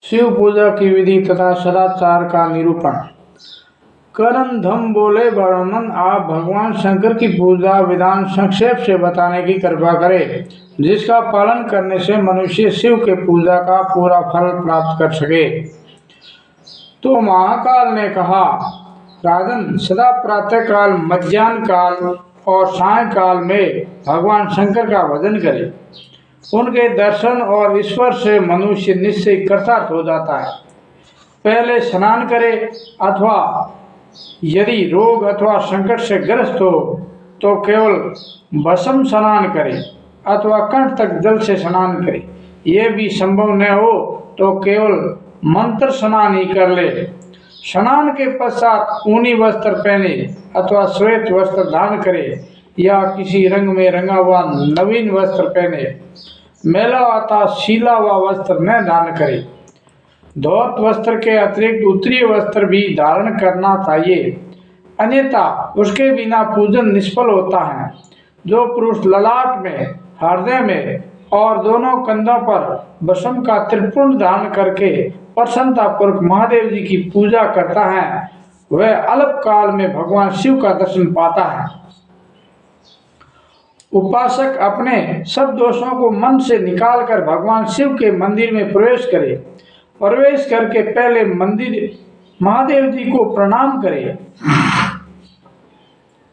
शिव पूजा की विधि तथा सदाचार का निरूपण। करण धम बोले वर्णन। आप भगवान शंकर की पूजा विधान संक्षेप से बताने की कृपा करें, जिसका पालन करने से मनुष्य शिव के पूजा का पूरा फल प्राप्त कर सके। तो महाकाल ने कहा, राजन, सदा प्रातः काल, मध्याह्न काल और सायंकाल में भगवान शंकर का भजन करें। उनके दर्शन और स्पर्श से मनुष्य निश्चय कृतार्थ हो जाता है। पहले स्नान करे, अथवा यदि रोग अथवा संकट से ग्रस्त हो तो केवल भस्म स्नान करे अथवा कंठ तक जल से स्नान करे। यह भी संभव न हो तो केवल मंत्र स्नान ही कर ले। स्नान के पश्चात ऊनी वस्त्र पहने अथवा श्वेत वस्त्र धारण करे या किसी रंग में रंगा हुआ नवीन वस्त्र पहने। मैला अथवा सीला हुआ वस्त्र न धारण करे। धौत वस्त्र के अतिरिक्त उत्तरीय वस्त्र भी धारण करना चाहिए, अन्यथा उसके बिना पूजन निष्फल होता है। जो पुरुष ललाट में, हृदय में और दोनों कंधों पर भस्म का त्रिपुंड धारण करके प्रसन्नतापूर्वक महादेव जी की पूजा करता है, वह अल्प काल में भगवान शिव का दर्शन पाता है। उपासक अपने सब दोषों को मन से निकालकर भगवान शिव के मंदिर में प्रवेश करे। प्रवेश करके पहले मंदिर महादेव जी को प्रणाम करे।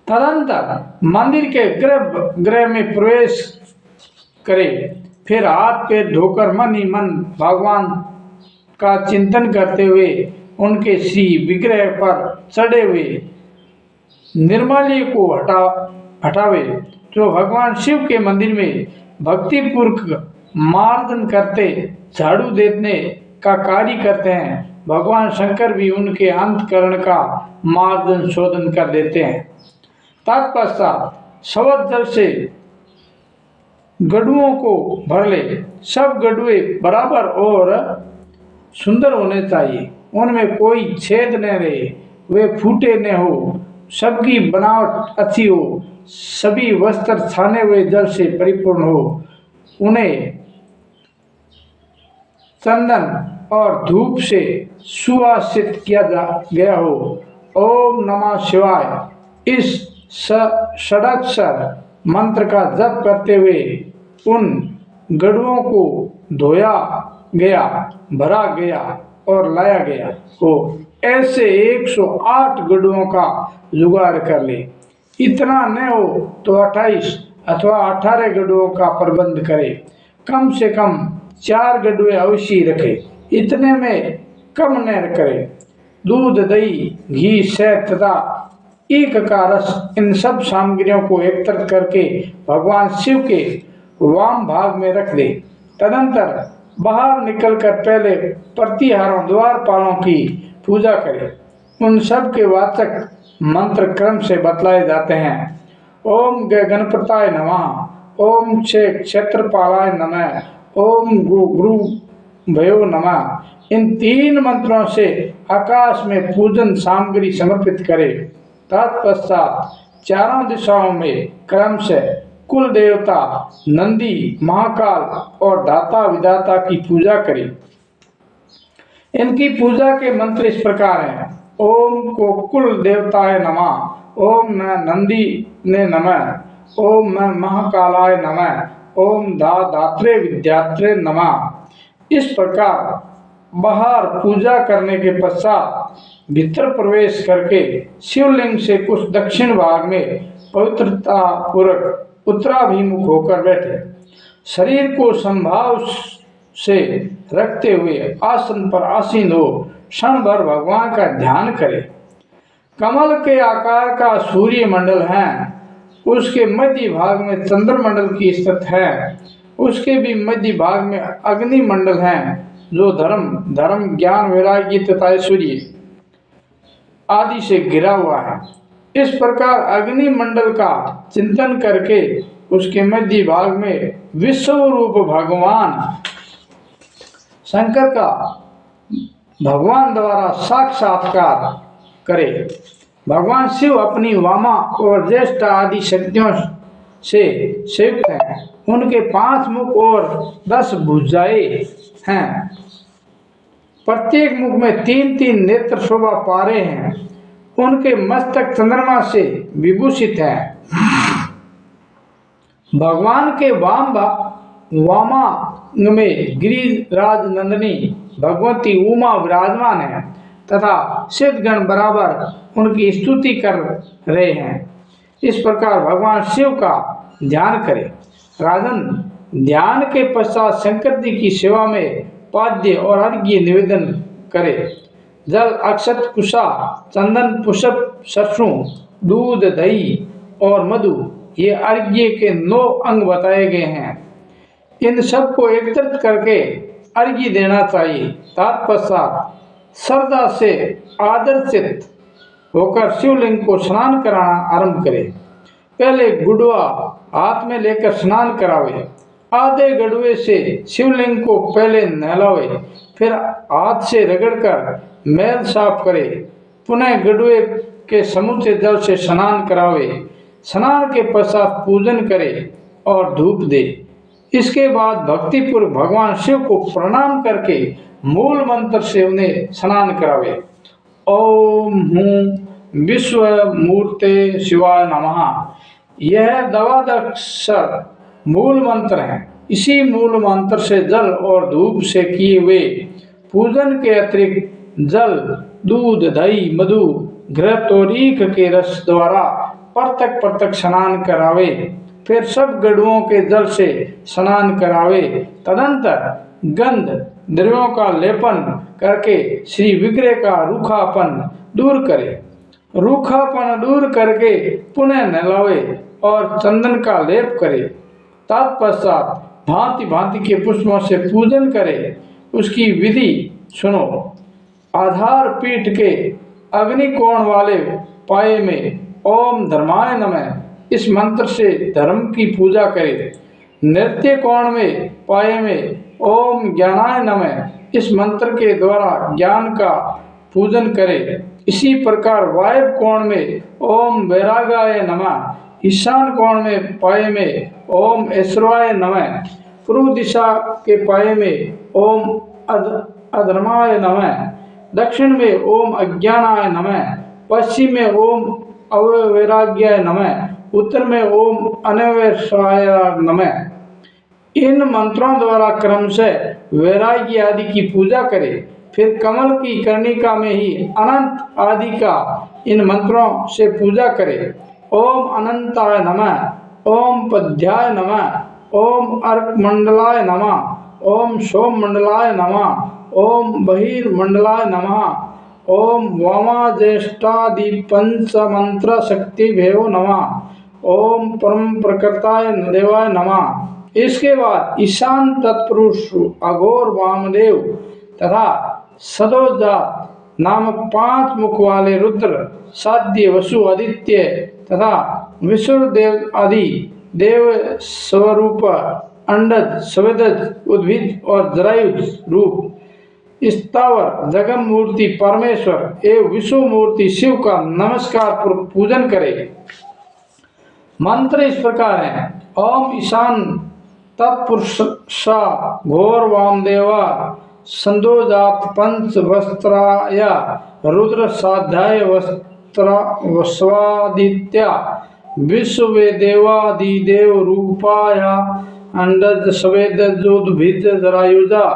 तदंतर मंदिर के गर्भगृह में प्रवेश करे। फिर हाथ पैर धोकर मन ही मन भगवान का चिंतन करते हुए उनके श्री विग्रह पर चढ़े हुए निर्माल्य को हटावे। जो भगवान शिव के मंदिर में भक्तिपूर्वक मार्जन करते, झाड़ू देने का कार्य करते हैं, भगवान शंकर भी उनके अंतकरण का मार्जन शोधन कर देते हैं। तत्पश्चात शवद जल से गड्ढुओं को भर ले। सब गड्ढुए बराबर और सुंदर होने चाहिए, उनमें कोई छेद न रहे, वे फूटे न हो, सबकी बनावट अच्छी हो, सभी वस्त्र छाने हुए जल से परिपूर्ण हो, उन्हें चंदन और धूप से सुवासित किया गया हो। ओम नमः शिवाय इस षडाक्षर मंत्र का जप करते हुए उन गड्ढुओं को धोया गया, भरा गया और लाया गया हो। ऐसे 108 गड्ढुओं का जुगाड़ कर ले। इतना न हो तो 28 अथवा 18 गड्ढुओं का प्रबंध करे। कम से कम 4 गड्ढुए अवश्य रखे, इतने में कम न करे। दूध, दही, घी, शहद तथा ईख का रस, इन सब सामग्रियों को एकत्रित करके भगवान शिव के वाम भाग में रख दे। तदंतर बाहर निकलकर पहले प्रतिहारों, द्वारपालों की पूजा करे। उन सब के वाचक मंत्र क्रम से बतलाए जाते हैं। ओम गणपताय नमः, ओम क्षेत्रपालाय नमः, ओम गुरु भयो नमः। इन 3 मंत्रों से आकाश में पूजन सामग्री समर्पित करे। तत्पश्चात चारों दिशाओं में क्रम से कुल देवता, नंदी, महाकाल और दाता विधाता की पूजा करे। इनकी पूजा के मंत्र इस प्रकार हैं। ओम को कुल देवताय नमः, ओम नंदी ने नमः, ओम महाकालाय नमः, ओम धात्रे विद्यात्रे नमः। इस प्रकार बाहर पूजा करने के पश्चात भीतर प्रवेश करके शिवलिंग से कुछ दक्षिण भाग में पवित्रता पूर्वक उत्तराभिमुख होकर बैठे। शरीर को समभाव से रखते हुए आसन पर आसीन हो क्षण भर भगवान का ध्यान करे। कमल के आकार का सूर्य मंडल है, उसके मध्य भाग में चंद्रमंडल की स्थित है, उसके भी मध्य भाग में अग्नि मंडल है, जो धर्म ज्ञान वैराग्य तथा ऐश्वर्य आदि से घिरा हुआ है। इस प्रकार अग्नि मंडल का चिंतन करके उसके मध्य भाग में विश्व रूप भगवान शंकर का भगवान द्वारा साक्षात्कार करे। भगवान शिव अपनी वामा और ज्येष्ठ आदि शक्तियों से युक्त हैं। उनके 5 मुख और 10 भुजाएं हैं। प्रत्येक मुख में 3-3 नेत्र शोभा पा रहे हैं। उनके मस्तक चंद्रमा से विभूषित है। भगवान के वामांग में गिरिराज नंदिनी भगवती उमा विराजमान है तथा सिद्धगण बराबर उनकी स्तुति कर रहे हैं। इस प्रकार भगवान शिव का ध्यान करें। राजन, ध्यान के पश्चात शंकर जी की सेवा में पाद्य और अर्घ्य निवेदन करें। जल, अक्षत, कुशा, चंदन, पुष्प, सरसों, दूध, दही और मधु, ये अर्घ्य के 9 अंग बताए गए हैं। इन सब को एकत्रित करके अर्घ्य देना चाहिए। तत्पश्चात श्रद्धा से आदर्शित होकर शिवलिंग को स्नान कराना आरंभ करें। पहले गुडवा हाथ में लेकर स्नान करावे। आधे गड़ुए से शिवलिंग को पहले नहलावे, फिर हाथ से रगड़कर मैल साफ करे। पुनः गड़ुए के समूचे जल से स्नान करावे। स्नान के पश्चात पूजन करे और धूप दे। इसके बाद भक्तिपूर्वक भगवान शिव को प्रणाम करके मूल मंत्र से उन्हें स्नान करावे। ओम हूं विश्व मूर्ते शिवाय नमः। यह द्वादशाक्षर मूल मंत्र है। इसी मूल मंत्र से जल और धूप से किए हुए पूजन के अतिरिक्त जल, दूध, दही, मधु, घृत और ईख के रस द्वारा पृथक पृथक स्नान करावे। फिर सब गड़ुओं के जल से स्नान करावे। तदंतर गंध द्रव्यों का लेपन करके श्री विग्रह का रूखापन दूर करे। रूखापन दूर करके पुनः नहलावे और चंदन का लेप करे। तत्पश्चात भांति भांति के पुष्पों से पूजन करे। उसकी विधि सुनो। आधार पीठ के अग्निकोण वाले पाए में ओम धर्माय नमः इस मंत्र से धर्म की पूजा करे। नृत्य कोण में पाए में ओम ज्ञानाय नमः इस मंत्र के द्वारा ज्ञान का पूजन करे। इसी प्रकार वायव्य कोण में ओम वैरागाय नमः, ईशान कोण में पाए में ओम ऐश्वर्याय नमः, पूर्व दिशा के पाए में ओम अधर्माय नमः, दक्षिण में ओम अज्ञानाय नमः, पश्चिम में ओम अवैराग्याय नमः, उत्तर में ओम अनवैश्वाय नमः। इन मंत्रों द्वारा क्रमशः वैराग्य आदि की पूजा करें। फिर कमल की कर्णिका में ही अनंत आदि का इन मंत्रों से पूजा करें। ओम अनंताय नमः, ओम पद्याय नमः, ओम अर्कमंडलाय नमः, ओम सोम मंडलाय नमः, ओम बहिर्मंडलाय नमः, ओम वामा ज्येष्ठादि पंच मंत्र शक्ति भेव नमः, ओम परम प्रकृताय देवाय नमः। इसके बाद ईशान तत्पुरुष अघोर वामदेव तथा सदोजात नामक 5 मुख वाले रुद्र, साध्य, वसु, आदित्य तथा विष्णुदेव आदि देव स्वरूप अंडज, स्वेदज, उद्भिज और जरायुज रूप स्थावर जगम मूर्ति परमेश्वर एवं विश्व मूर्ति शिव का नमस्कार पूर्वक पूजन करे। मंत्र इस प्रकार है। ओम ईशान तत्पुरुषा घोर वामदेवा संदोजात पंच वस्त्राय रुद्र साध्याय वस्वादित्या विश्वे देवादिदेव रूपाय अंडज स्वेदजोद्भिज जरायुजा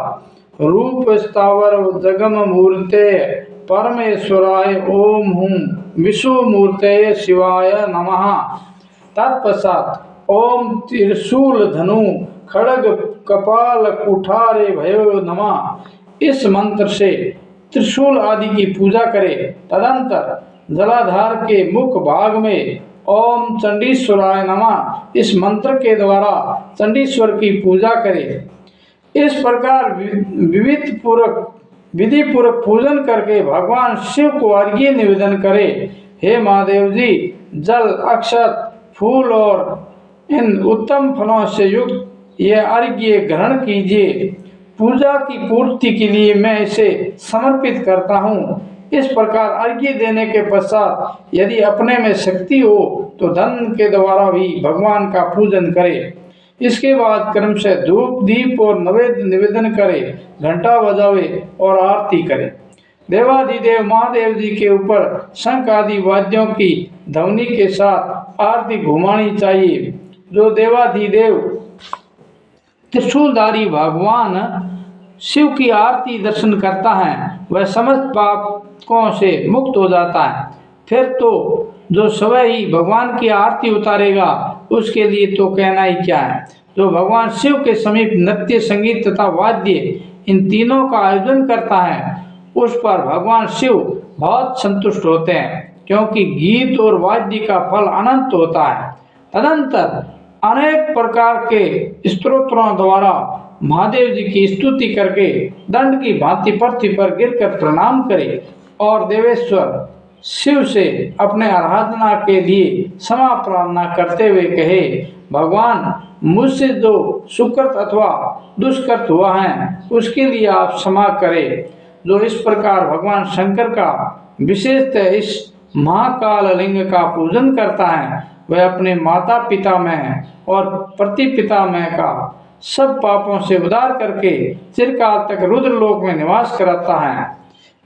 रूप स्थावर जगम मूर्ते परमेश्वराय ओम हूं विश्व मूर्ते शिवाय नमः। तत्पश्चात ओम त्रिशूल धनु खड़ग कपाल कुठारे भयो नमः इस मंत्र से त्रिशूल आदि की पूजा करे। तदंतर जलाधार के मुख भाग में ओम चंडीश्वराय नमः इस मंत्र के द्वारा चंडीश्वर की पूजा करे। इस प्रकार विधि पूर्वक पूजन करके भगवान शिव को अर्घ्य निवेदन करे। हे महादेव जी, जल, अक्षत, फूल और इन उत्तम फलों से युक्त यह अर्घ्य ग्रहण कीजिए। पूजा की पूर्ति के लिए मैं इसे समर्पित करता हूँ। इस प्रकार अर्घ्य देने के पश्चात यदि अपने में शक्ति हो तो धन के द्वारा भी भगवान का पूजन करे। इसके बाद क्रम से धूप दीप और नैवेद्य निवेदन करे, घंटा बजावे और आरती करे। देवाधिदेव महादेव जी के ऊपर शंख आदि वाद्यों की ध्वनि के साथ आरती घुमानी चाहिए। जो देवाधिदेव त्रिशूलधारी भगवान शिव की आरती दर्शन करता है वह समस्त पापों से मुक्त हो जाता है। फिर तो जो स्वयं ही भगवान की आरती उतारेगा उसके लिए तो कहना ही क्या है। जो भगवान शिव के समीप नृत्य संगीत तथा वाद्य इन तीनों का आयोजन करता है उस पर भगवान शिव बहुत संतुष्ट होते हैं, क्योंकि गीत और वाद्य का फल अनंत होता है। तदंतर अनेक प्रकार के स्तोत्रों द्वारा महादेव जी की स्तुति करके दंड की भांति पृथ्वी पर गिरकर प्रणाम करे और देवेश्वर शिव से अपने आराधना के लिए क्षमा प्रार्थना करते हुए कहे, भगवान मुझसे जो सुकृत अथवा दुष्कृत हुआ है उसके लिए आप क्षमा करें। जो इस प्रकार भगवान शंकर का विशेषतः इस महाकाल लिंग का पूजन करता है वह अपने माता पिता में और प्रतिपिता में का सब पापों से उद्धार करके चिरकाल तक रुद्रलोक में निवास कराता है।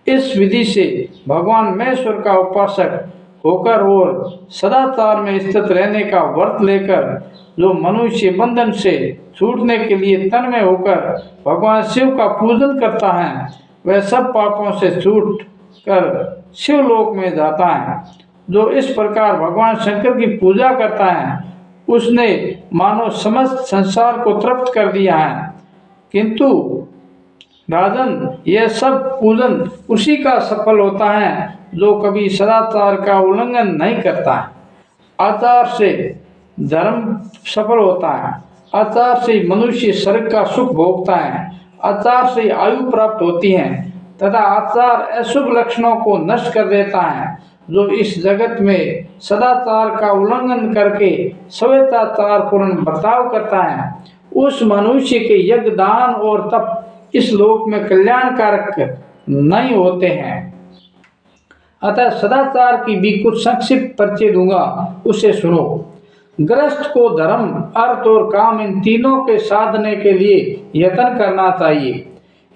इस विधि से भगवान महेश्वर का उपासक होकर और सदाचार में स्थित रहने का व्रत लेकर जो मनुष्य बंधन से छूटने के लिए तन्मय होकर भगवान शिव का पूजन करता है वह सब पापों से छूट कर शिवलोक में जाता है। जो इस प्रकार भगवान शंकर की पूजा करता है उसने मानो समस्त संसार को तृप्त कर दिया है। किंतु राजन यह सब पूजन उसी का सफल होता है जो कभी सदाचार का उल्लंघन नहीं करता है। आचार से धर्म सफल होता है, आचार से मनुष्य स्वर्ग का सुख भोगता है, आचार से आयु प्राप्त होती है तथा आचार अशुभ लक्षणों को नष्ट कर देता है। जो इस जगत में सदाचार का उल्लंघन करके स्वेच्छाचार पूर्ण बर्ताव करता है उस मनुष्य के यज्ञ दान और तप इस लोक में कल्याणकारक नहीं होते हैं। अतः सदाचार की भी कुछ संक्षिप्त परिचय दूंगा, उसे सुनो। गृहस्थ को धर्म अर्थ और काम इन तीनों के साधने के लिए यत्न करना चाहिए।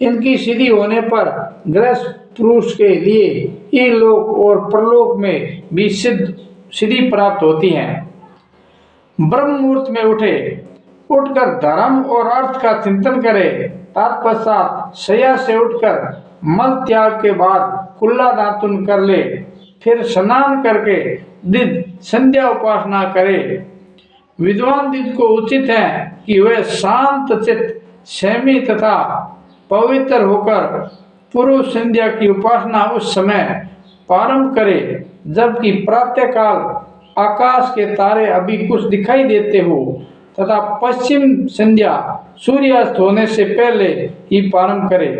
इनकी सिद्धि होने पर गृहस्थ पुरुष के लिए इहलोक और परलोक में भी सिद्धि प्राप्त होती है। ब्रह्म मुहूर्त में उठकर धर्म और अर्थ का चिंतन करे, तत्पश्चात शय्या से उठकर मल त्याग के बाद कुल्ला दातुन कर ले, फिर स्नान करके दिन संध्या उपासना करे। विद्वान दिन को उचित है कि वह शांत चित्त संयमी तथा पवित्र होकर पूर्व संध्या की उपासना उस समय प्रारंभ करे जबकि प्रातःकाल आकाश के तारे अभी कुछ दिखाई देते हो तथा पश्चिम संध्या सूर्यास्त होने से पहले ही प्रारंभ करे।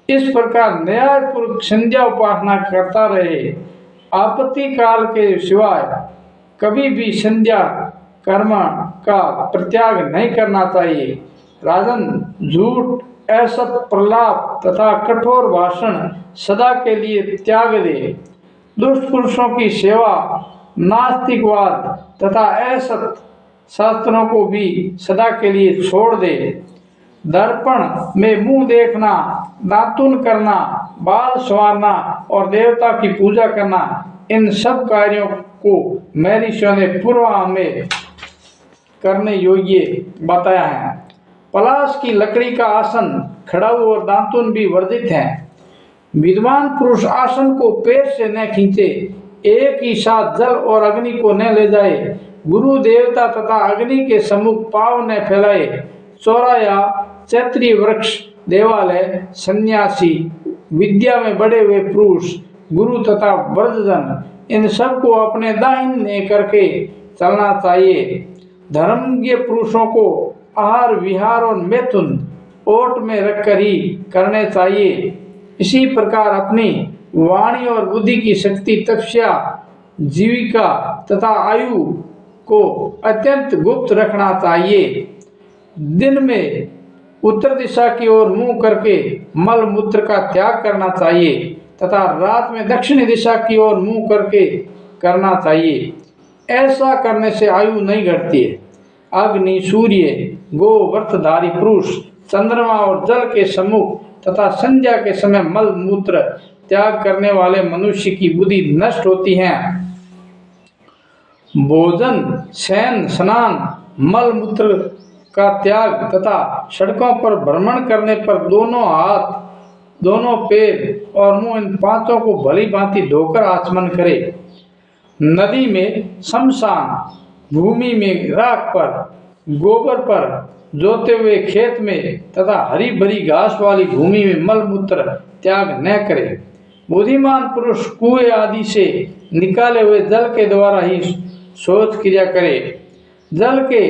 इस प्रकार न्यायपूर्वक संध्या उपासना करता रहे। आपत्ति काल के सिवाय कभी भी संध्या कर्म का प्रत्याग नहीं करना चाहिए। राजन झूठ, असत, प्रलाप तथा कठोर भाषण सदा के लिए त्याग दे। दुष्ट पुरुषों की सेवा, नास्तिकवाद तथा असत शास्त्रों को भी सदा के लिए छोड़ दे। दर्पण में मुंह देखना, दातुन करना, बाल संवारना और देवता की पूजा करना, इन सब कार्यों को महर्षियों ने पूर्व में करने योग्य बताया है। पलाश की लकड़ी का आसन, खड़ाऊ और दातुन भी वर्जित है। विद्वान पुरुष आसन को पैर से न खींचे, एक ही साथ जल और अग्नि को न ले जाए, गुरु देवता तथा अग्नि के सम्मुख पांव न फैलाए। चौराया, चैत्री वृक्ष, देवालय, सन्यासी, विद्या में बढ़े हुए पुरुष, गुरु तथा व्रजजन, इन सब को अपने दाहिने करके चलना चाहिए। धर्मज्ञ पुरुषों को आहार विहार और मैथुन ओट में रखकर ही करने चाहिए। इसी प्रकार अपनी वाणी और बुद्धि की शक्ति, तपस्या, जीविका तथा आयु को अत्यंत गुप्त रखना चाहिए। दिन में उत्तर दिशा की ओर मुंह करके मल मूत्र का त्याग करना चाहिए तथा रात में दक्षिण दिशा की ओर मुंह करके करना चाहिए। ऐसा करने से आयु नहीं घटती है। अग्नि, सूर्य, गो, व्रतधारी पुरुष, चंद्रमा और जल के सम्मुख तथा संध्या के समय मल मूत्र त्याग करने वाले मनुष्य की बुद्धि नष्ट होती है। भोजन, शयन, स्नान, मल मूत्र का त्याग तथा सड़कों पर भ्रमण करने पर दोनों हाथ, दोनों पैर और मुंह इन पांचों को भली भांति धोकर आचमन करे। नदी में, शमशान भूमि में, राख पर, गोबर पर, जोते हुए खेत में तथा हरी भरी घास वाली भूमि में मल मूत्र त्याग न करे। बुद्धिमान पुरुष कुएं आदि से निकाले हुए जल के द्वारा ही शौच क्रिया करे। जल के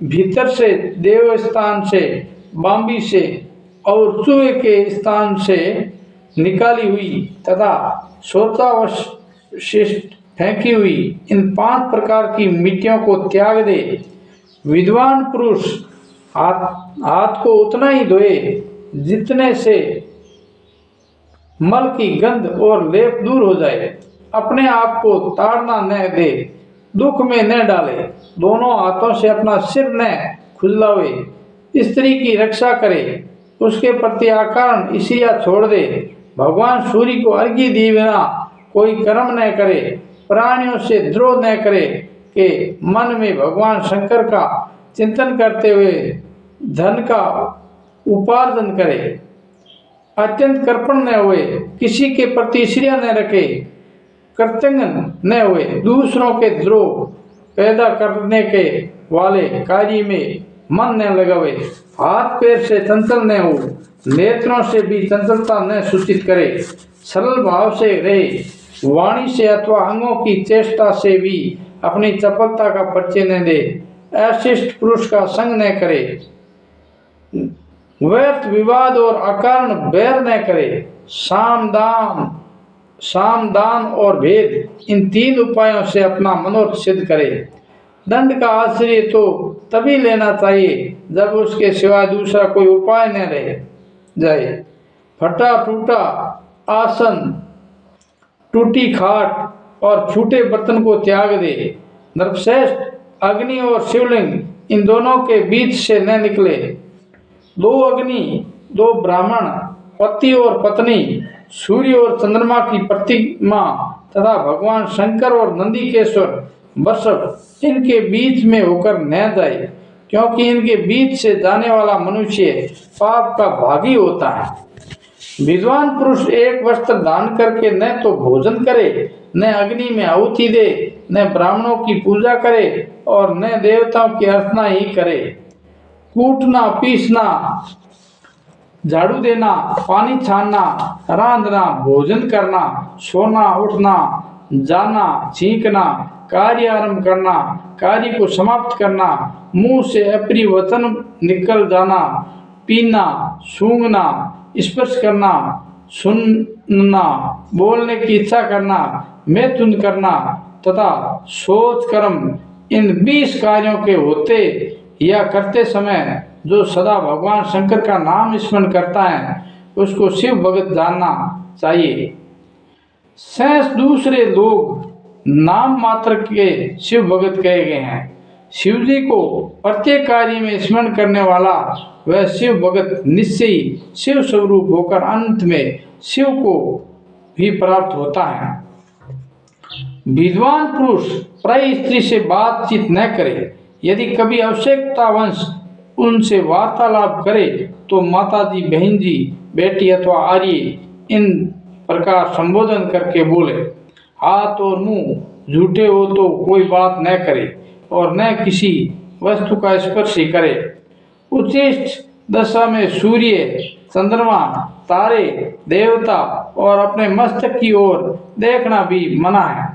भीतर से, देव स्थान से, बांबी से और चूहे के स्थान से निकाली हुई तथा शौचावशिष्ट फेंकी हुई इन 5 प्रकार की मिट्टियों को त्याग दे। विद्वान पुरुष हाथ को उतना ही धोए जितने से मल की गंध और लेप दूर हो जाए। अपने आप को ताड़ना न दे, दुख में न डाले, दोनों हाथों से अपना सिर न खुजलावे, स्त्री की रक्षा करे, उसके प्रति आकरण ईर्ष्या छोड़ दे, भगवान सूर्य को अर्घ्य दिए बिना कोई कर्म न करे, प्राणियों से द्रोह न करे, के मन में भगवान शंकर का चिंतन करते हुए धन का उपार्जन करे, अत्यंत कर्पण न हुए, किसी के प्रति ईर्ष्या न रखे, कृतज्ञ न हुए, दूसरों के द्रोह पैदा करने के वाले कार्य में मन न लगावे, हाथ पैर से चंचल न हो, नेत्रों से भी चंचलता न सूचित करे, सरल भाव से रहे, वाणी से अथवा अंगों की चेष्टा से भी अपनी चपलता का परिचय न दे, अशिष्ट पुरुष का संग न करे, व्यर्थ विवाद और अकारण बैर न करे, साम दान और भेद इन 3 उपायों से अपना मनोरथ सिद्ध करे। दंड का आश्रय तो तभी लेना चाहिए जब उसके सिवाय दूसरा कोई उपाय न रह जाए। फटा टूटा आसन, टूटी खाट और छूटे बर्तन को त्याग दे। नरश्रेष्ठ, अग्नि और शिवलिंग इन दोनों के बीच से न निकले। 2 अग्नि, 2 ब्राह्मण, पति और पत्नी, सूर्य और चंद्रमा की प्रतिमा तथा भगवान शंकर और नंदीकेश्वर वृषभ इनके बीच में होकर न जाए, क्योंकि इनके बीच से जाने वाला मनुष्य पाप का भागी होता है। विद्वान पुरुष एक वस्त्र दान करके न तो भोजन करे, न अग्नि में आहुति दे, न ब्राह्मणों की पूजा करे और न देवताओं की अर्चना ही करे। कूटना, पीसना, झाड़ू देना, पानी छानना, रांधना, भोजन करना, सोना, उठना, जाना, छींकना, कार्य आरंभ करना, कार्य को समाप्त करना, मुंह से अप्रिय वचन निकल जाना, पीना, सूंघना, स्पर्श करना, सुनना, बोलने की इच्छा करना, मैथुन करना तथा शौच कर्म, इन 20 कार्यों के होते या करते समय जो सदा भगवान शंकर का नाम स्मरण करता है उसको शिव भगत जानना चाहिए। शेष दूसरे लोग नाम मात्र के शिव भगत कहे गए हैं। शिव जी को प्रत्येक कार्य में स्मरण करने वाला वह शिव भगत निश्चय ही शिव स्वरूप होकर अंत में शिव को भी प्राप्त होता है। विद्वान पुरुष प्राय स्त्री से बातचीत न करे। यदि कभी आवश्यकतावश उनसे वार्तालाप करे तो माता जी, बहन जी, बेटी अथवा आर्य इन प्रकार संबोधन करके बोले। हाथ और मुंह झूठे हो तो कोई बात न करे और न किसी वस्तु का स्पर्श ही करे। उचिष्ट दशा में सूर्य, चंद्रमा, तारे, देवता और अपने मस्तक की ओर देखना भी मना है।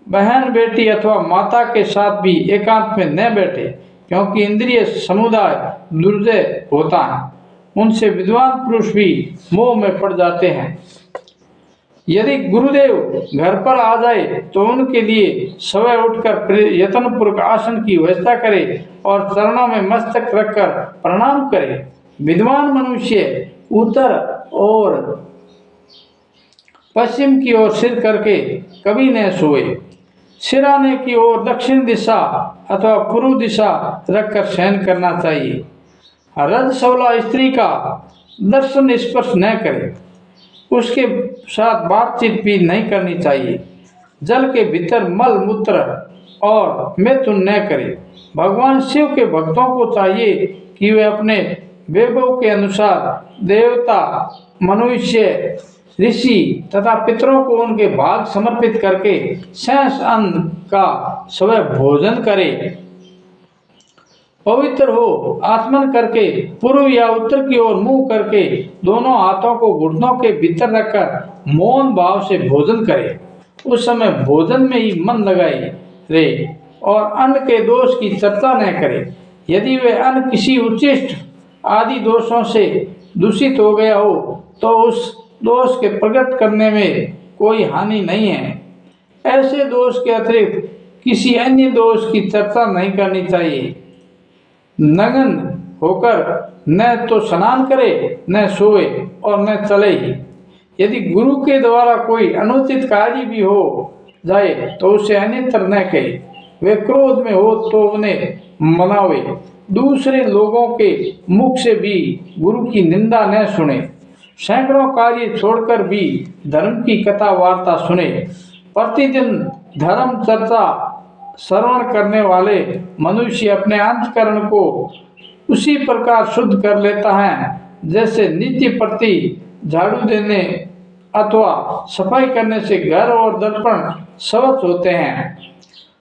बहन, बेटी अथवा माता के साथ भी एकांत में न बैठे, क्योंकि इंद्रिय समुदाय दुर्जय होता है। उनसे विद्वान पुरुष भी मोह में पड़ जाते हैं। यदि गुरुदेव घर पर आ जाए तो उनके लिए सवय उठकर यत्नपूर्वक आसन की व्यवस्था करे और चरणों में मस्तक रखकर प्रणाम करे। विद्वान मनुष्य उत्तर और पश्चिम की ओर सिर करके कभी न सोए। सिराने की ओर दक्षिण दिशा अथवा पूर्व दिशा रखकर शयन करना चाहिए। रजस्वला स्त्री का दर्शन स्पर्श न करे, उसके साथ बातचीत भी नहीं करनी चाहिए। जल के भीतर मल मूत्र और मैथुन न करे। भगवान शिव के भक्तों को चाहिए कि वे अपने वैभव के अनुसार देवता, मनुष्य, ऋषि तथा पितरों को उनके भाग समर्पित करके शेष अन्न का स्वयं भोजन करें। पवित्र हो आचमन करके पूर्व या उत्तर की ओर मुंह करके दोनों हाथों को घुटनों के भीतर रखकर मौन भाव से भोजन करे। उस समय भोजन में ही मन लगाए रहे और अन्न के दोष की चर्चा न करे। यदि वे अन्न किसी उच्चिष्ट आदि दोषों से दूषित हो गया हो तो उस दोष के प्रकट करने में कोई हानि नहीं है। ऐसे दोष के अतिरिक्त किसी अन्य दोष की चर्चा नहीं करनी चाहिए। नग्न होकर न तो स्नान करे, न सोए और न चले ही। यदि गुरु के द्वारा कोई अनुचित कार्य भी हो जाए तो उसे अन्यत्र न कहे। वे क्रोध में हो तो उन्हें मनावे। दूसरे लोगों के मुख से भी गुरु की निंदा न सुने। सैकड़ों कार्य छोड़कर भी धर्म की कथा वार्ता सुने। प्रतिदिन धर्म चर्चा श्रवण करने वाले मनुष्य अपने अंतकरण को उसी प्रकार शुद्ध कर लेता है जैसे नित्य प्रति झाड़ू देने अथवा सफाई करने से घर और दर्पण स्वच्छ होते हैं।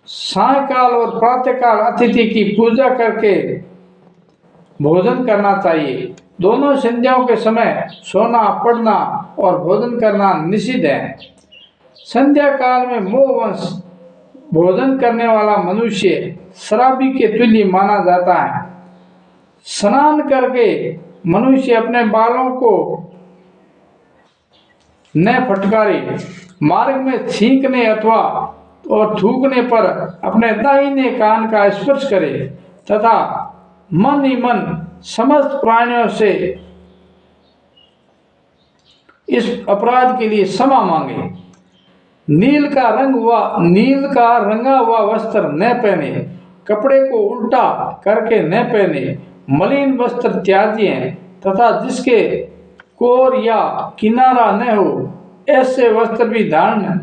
सायकाल और प्रातःकाल अतिथि की पूजा करके भोजन करना चाहिए। दोनों संध्याओं के समय सोना, पढ़ना और भोजन करना निषिद्ध है। संध्या काल में मोहवश भोजन करने वाला मनुष्य शराबी के तुल्य माना जाता है। स्नान करके मनुष्य अपने बालों को न फटकारे। मार्ग में छींकने अथवा और थूकने पर अपने दाहिने कान का स्पर्श करे तथा मन ही मन समस्त प्राणियों से इस अपराध के लिए क्षमा मांगे। नील का रंगा हुआ वस्त्र न पहने। कपड़े को उल्टा करके न पहने। मलिन वस्त्र त्याज्य हैं तथा जिसके कोर या किनारा न हो ऐसे वस्त्र भी धारण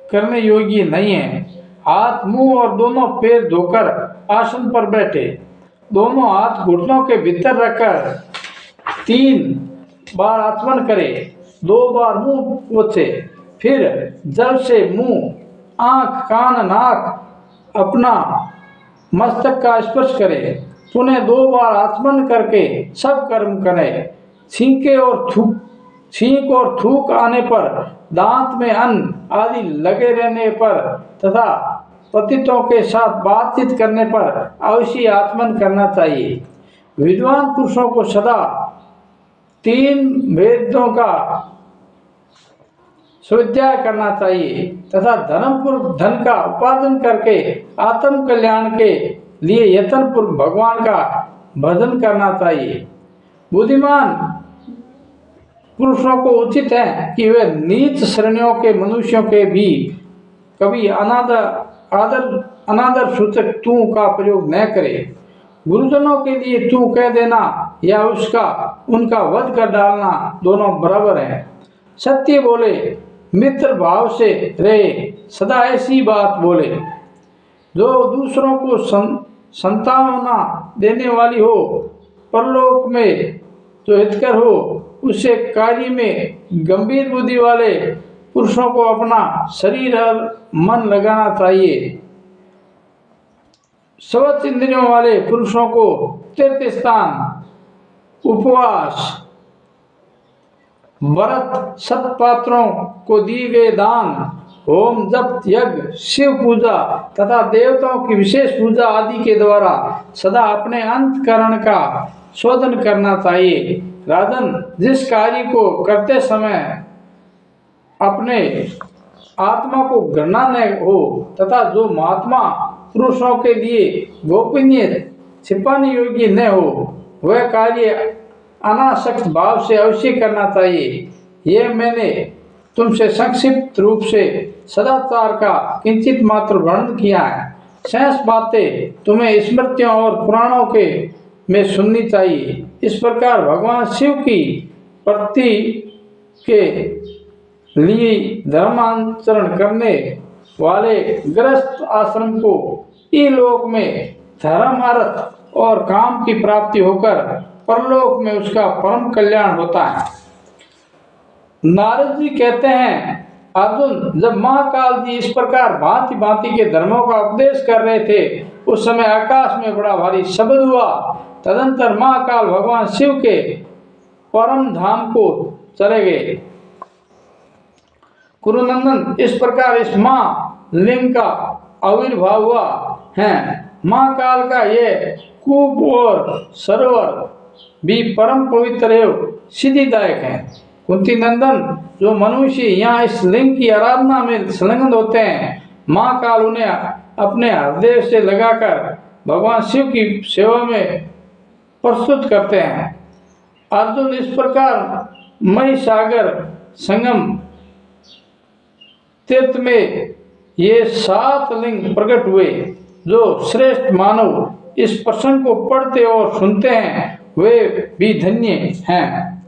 करने योग्य नहीं है। हाथ, मुंह और दोनों पैर धोकर आसन पर बैठे। दोनों हाथ घुटनों के भीतर रखकर 3 बार आचमन करे। 2 बार मुंह पोछे। फिर जल से मुंह, आंख, कान, नाक अपना मस्तक का स्पर्श करे। पुनः 2 बार आचमन करके सब कर्म करे। छींक और थूक आने पर, दांत में अन्न आदि लगे रहने पर तथा पतितों के साथ बातचीत करने पर अवश्य आचमन करना चाहिए। विद्वान पुरुषों को सदा 3 वेदों का स्वाध्याय करना चाहिए तथा धर्मपूर्वक धन का उपार्जन करके आत्म कल्याण के लिए यत्नपूर्वक भगवान का भजन करना चाहिए। बुद्धिमान पुरुषों को उचित है कि वे नीच श्रेणियों के मनुष्यों के भी कभी अनादर सूचक तू का प्रयोग न करे। गुरुजनों के लिए तू कह देना या उनका वध कर डालना दोनों बराबर है। सत्य बोले, मित्र भाव से रहे, सदा ऐसी बात बोले जो दूसरों को संतावना देने वाली हो, परलोक में जो हितकर हो। उसे कार्य में गंभीर बुद्धि वाले पुरुषों को अपना शरीर और मन लगाना चाहिए। स्वच्छ इंद्रियों वाले पुरुषों को तीर्थ स्थान, उपवास, व्रत, सत्पात्रों को दिए गए दान, होम, जप, यज्ञ, शिव पूजा तथा देवताओं की विशेष पूजा आदि के द्वारा सदा अपने अंतकरण का शोधन करना चाहिए। राजन, जिस कार्य को करते समय अपने आत्मा को घृणा न हो तथा जो महात्मा पुरुषों के लिए गोपनीय छिपाने योग्य न हो, वह कार्य अनासक्त भाव से अवश्य करना चाहिए। यह मैंने तुमसे संक्षिप्त रूप से सदाचार का किंचित मात्र वर्णन किया है। शेष बातें तुम्हें स्मृतियों और पुराणों के में सुननी चाहिए। इस प्रकार भगवान शिव की प्रति के लिए धर्माचरण करने वाले गृहस्थ आश्रम को इलोक में धर्म, अर्थ और काम की प्राप्ति होकर परलोक में उसका परम कल्याण होता है। नारद जी कहते हैं, अर्जुन, जब महाकाल जी इस प्रकार भांति भांति के धर्मों का उपदेश कर रहे थे, उस समय आकाश में बड़ा भारी शब्द हुआ। तदंतर महाकाल भगवान शिव के परम धाम को चले गए। कुरुनंदन, इस प्रकार इस महालिंग का आविर्भाव हुआ है। महाकाल का ये कूप और सरोवर भी परम पवित्र एवं सिद्धिदायक है। कुंती नंदन, जो मनुष्य यहाँ इस लिंग की आराधना में संलग्न होते हैं, महाकाल उन्हें अपने हृदय से लगाकर भगवान शिव की सेवा में प्रस्तुत करते हैं। अर्जुन, इस प्रकार मई सागर संगम तीर्थ में ये 7 लिंग प्रकट हुए। जो श्रेष्ठ मानव इस प्रसंग को पढ़ते और सुनते हैं वे भी धन्य हैं।